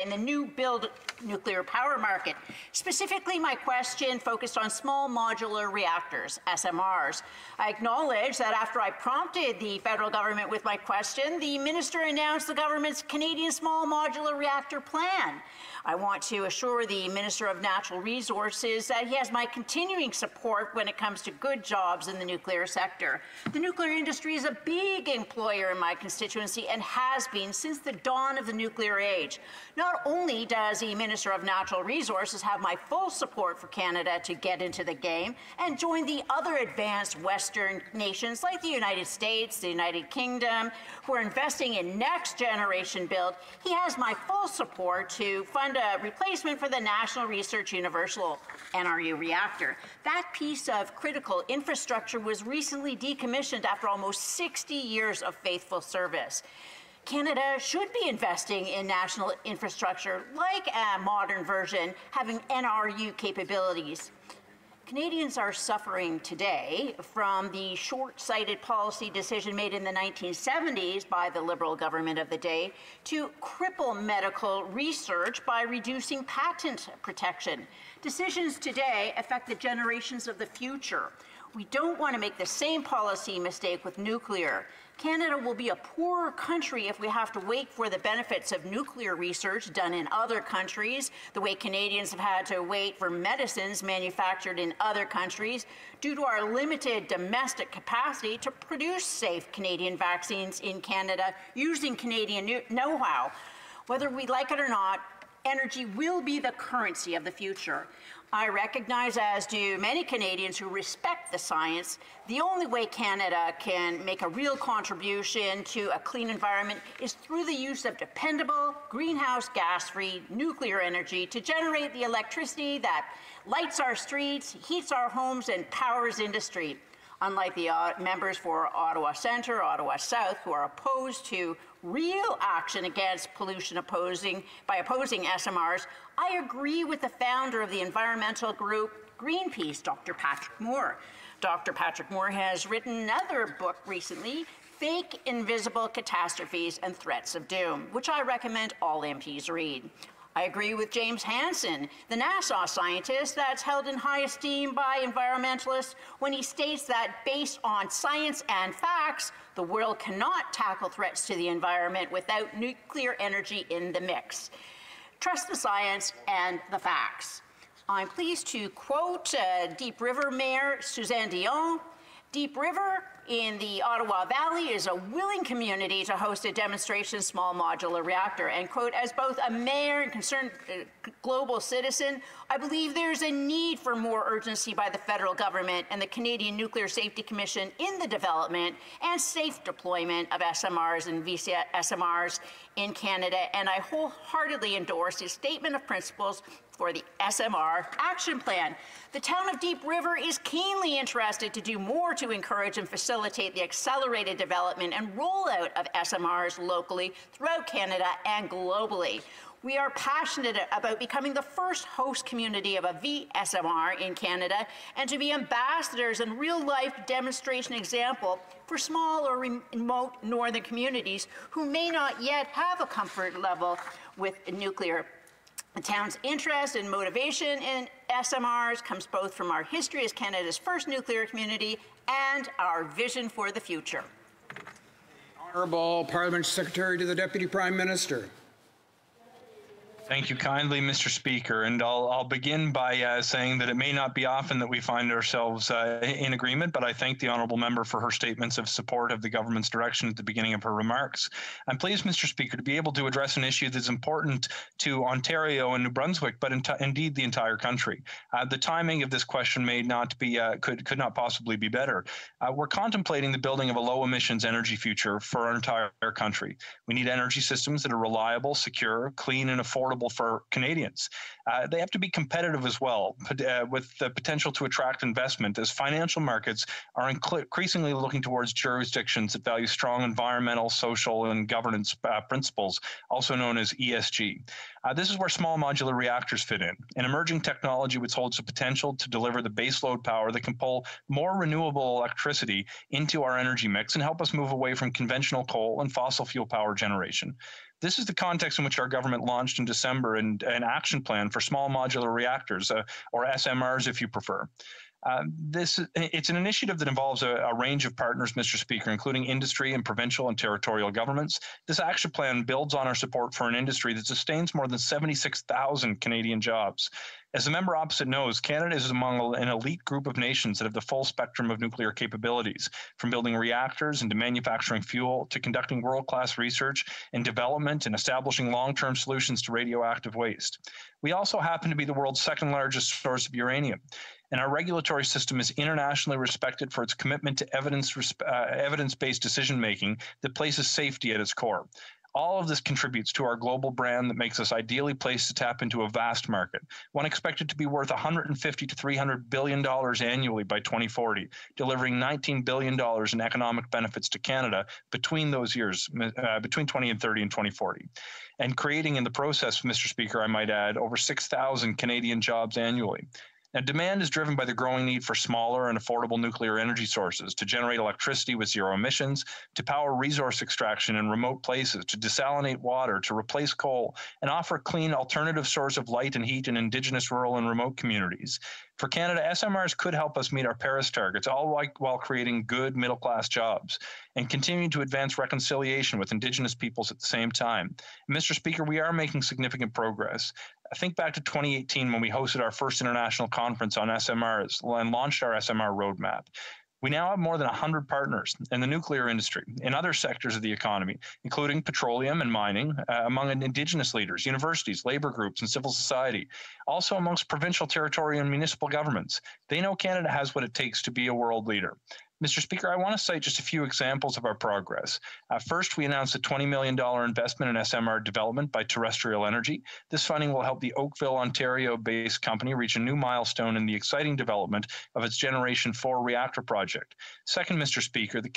in the new build nuclear power market. Specifically, my question focused on small modular reactors, SMRs. I acknowledge that after I prompted the federal government with my question, the minister announced the government's Canadian small modular reactor plan. I want to assure the Minister of Natural Resources that he has my continuing support when it comes to good jobs in the nuclear sector. The nuclear industry is a big employer in my constituency and has been since the dawn of the nuclear age. Not only does the Minister of Natural Resources have my full support for Canada to get into the game and join the other advanced Western nations like the United States, the United Kingdom, who are investing in next generation build, he has my full support to fund a replacement for the National Research Universal NRU reactor. That piece of critical infrastructure was recently decommissioned after almost 60 years of faithful service. Canada should be investing in national infrastructure like a modern version having NRU capabilities. Canadians are suffering today from the short-sighted policy decision made in the 1970s by the Liberal government of the day to cripple medical research by reducing patent protection. Decisions today affect the generations of the future. We don't want to make the same policy mistake with nuclear. Canada will be a poorer country if we have to wait for the benefits of nuclear research done in other countries, the way Canadians have had to wait for medicines manufactured in other countries, due to our limited domestic capacity to produce safe Canadian vaccines in Canada using Canadian know-how. Whether we like it or not, energy will be the currency of the future. I recognize, as do many Canadians who respect the science, the only way Canada can make a real contribution to a clean environment is through the use of dependable, greenhouse gas-free nuclear energy to generate the electricity that lights our streets, heats our homes, and powers industry. Unlike the members for Ottawa Centre, Ottawa South, who are opposed to real action against pollution by opposing SMRs, I agree with the founder of the environmental group Greenpeace, Dr. Patrick Moore. Dr. Patrick Moore has written another book recently, Fake Invisible Catastrophes and Threats of Doom, which I recommend all MPs read. I agree with James Hansen, the NASA scientist that's held in high esteem by environmentalists, when he states that based on science and facts, the world cannot tackle threats to the environment without nuclear energy in the mix. Trust the science and the facts. I'm pleased to quote Deep River Mayor Suzanne Dion. Deep River in the Ottawa Valley is a willing community to host a demonstration small modular reactor. And quote, as both a mayor and concerned global citizen, I believe there's a need for more urgency by the federal government and the Canadian Nuclear Safety Commission in the development and safe deployment of SMRs and VCSMRs in Canada. And I wholeheartedly endorse his statement of principles for the SMR action plan. The town of Deep River is keenly interested to do more to encourage and facilitate the accelerated development and rollout of SMRs locally throughout Canada and globally. We are passionate about becoming the first host community of a VSMR in Canada and to be ambassadors and real-life demonstration example for small or remote northern communities who may not yet have a comfort level with nuclear. The town's interest and motivation in SMRs comes both from our history as Canada's first nuclear community and our vision for the future. Honourable Parliament Secretary to the Deputy Prime Minister. Thank you kindly, Mr. Speaker. And I'll begin by saying that it may not be often that we find ourselves in agreement, but I thank the honourable member for her statements of support of the government's direction at the beginning of her remarks. I'm pleased, Mr. Speaker, to be able to address an issue that's important to Ontario and New Brunswick, but indeed the entire country. The timing of this question may not be, could not possibly be better. We're contemplating the building of a low emissions energy future for our entire country. We need energy systems that are reliable, secure, clean, and affordable for Canadians. They have to be competitive as well, with the potential to attract investment, as financial markets are increasingly looking towards jurisdictions that value strong environmental, social, and governance principles, also known as ESG. This is where small modular reactors fit in, an emerging technology which holds the potential to deliver the baseload power that can pull more renewable electricity into our energy mix and help us move away from conventional coal and fossil fuel power generation. This is the context in which our government launched in December an action plan for small modular reactors, or SMRs if you prefer. It's an initiative that involves a range of partners, Mr. Speaker, including industry and provincial and territorial governments. This action plan builds on our support for an industry that sustains more than 76,000 Canadian jobs. As the member opposite knows, Canada is among an elite group of nations that have the full spectrum of nuclear capabilities, from building reactors and to manufacturing fuel to conducting world-class research and development and establishing long-term solutions to radioactive waste. We also happen to be the world's second largest source of uranium. And our regulatory system is internationally respected for its commitment to evidence-based decision-making that places safety at its core. All of this contributes to our global brand that makes us ideally placed to tap into a vast market, one expected to be worth $150 to $300 billion annually by 2040, delivering $19 billion in economic benefits to Canada between those years, between 2030 and 2040. And creating in the process, Mr. Speaker, I might add, over 6,000 Canadian jobs annually. Now, demand is driven by the growing need for smaller and affordable nuclear energy sources to generate electricity with zero emissions, to power resource extraction in remote places, to desalinate water, to replace coal, and offer a clean alternative source of light and heat in Indigenous, rural, and remote communities. For Canada, SMRs could help us meet our Paris targets, all while creating good middle-class jobs and continuing to advance reconciliation with Indigenous peoples at the same time. And Mr. Speaker, we are making significant progress. I think back to 2018 when we hosted our first international conference on SMRs and launched our SMR roadmap. We now have more than 100 partners in the nuclear industry, in other sectors of the economy, including petroleum and mining, among Indigenous leaders, universities, labor groups, and civil society, also amongst provincial, territorial, and municipal governments. They know Canada has what it takes to be a world leader. Mr. Speaker, I want to cite just a few examples of our progress. First, we announced a $20 million investment in SMR development by Terrestrial Energy. This funding will help the Oakville, Ontario-based company reach a new milestone in the exciting development of its Generation 4 reactor project. Second, Mr. Speaker, the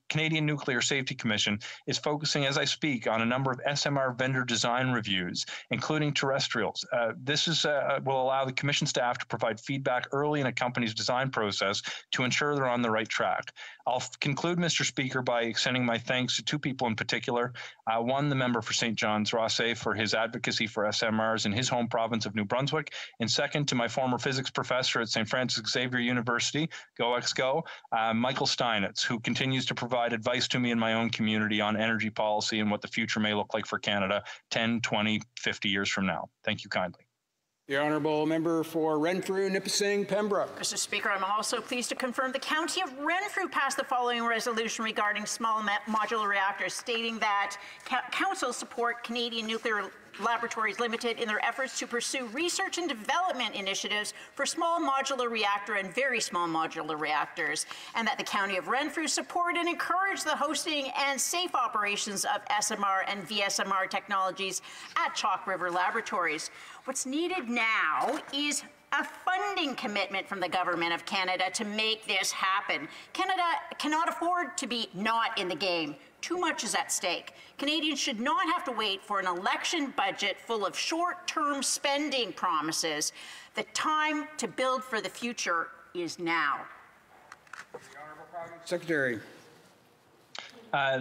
Canadian Nuclear Safety Commission is focusing, as I speak, on a number of SMR vendor design reviews, including terrestrials. This will allow the Commission staff to provide feedback early in a company's design process to ensure they're on the right track. I'll conclude, Mr. Speaker, by extending my thanks to two people in particular. One, the member for St. John's, Rossé, for his advocacy for SMRs in his home province of New Brunswick. And second, to my former physics professor at St. Francis Xavier University, Go, Michael Steinitz, who continues to provide advice to me in my own community on energy policy and what the future may look like for Canada 10, 20, 50 years from now. Thank you kindly. The honourable member for Renfrew-Nipissing-Pembroke. Mr. Speaker, I'm also pleased to confirm the County of Renfrew passed the following resolution regarding small modular reactors, stating that Council support Canadian Nuclear Laboratories Limited in their efforts to pursue research and development initiatives for small modular reactor and very small modular reactors, and that the County of Renfrew support and encourage the hosting and safe operations of SMR and VSMR technologies at Chalk River Laboratories. What's needed now is a funding commitment from the Government of Canada to make this happen. Canada cannot afford to be not in the game. Too much is at stake. Canadians should not have to wait for an election budget full of short-term spending promises. The time to build for the future is now. The Honourable Parliament Secretary.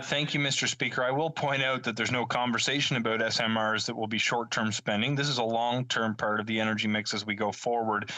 Thank you, Mr. Speaker. I will point out that there's no conversation about SMRs that will be short-term spending. This is a long-term part of the energy mix as we go forward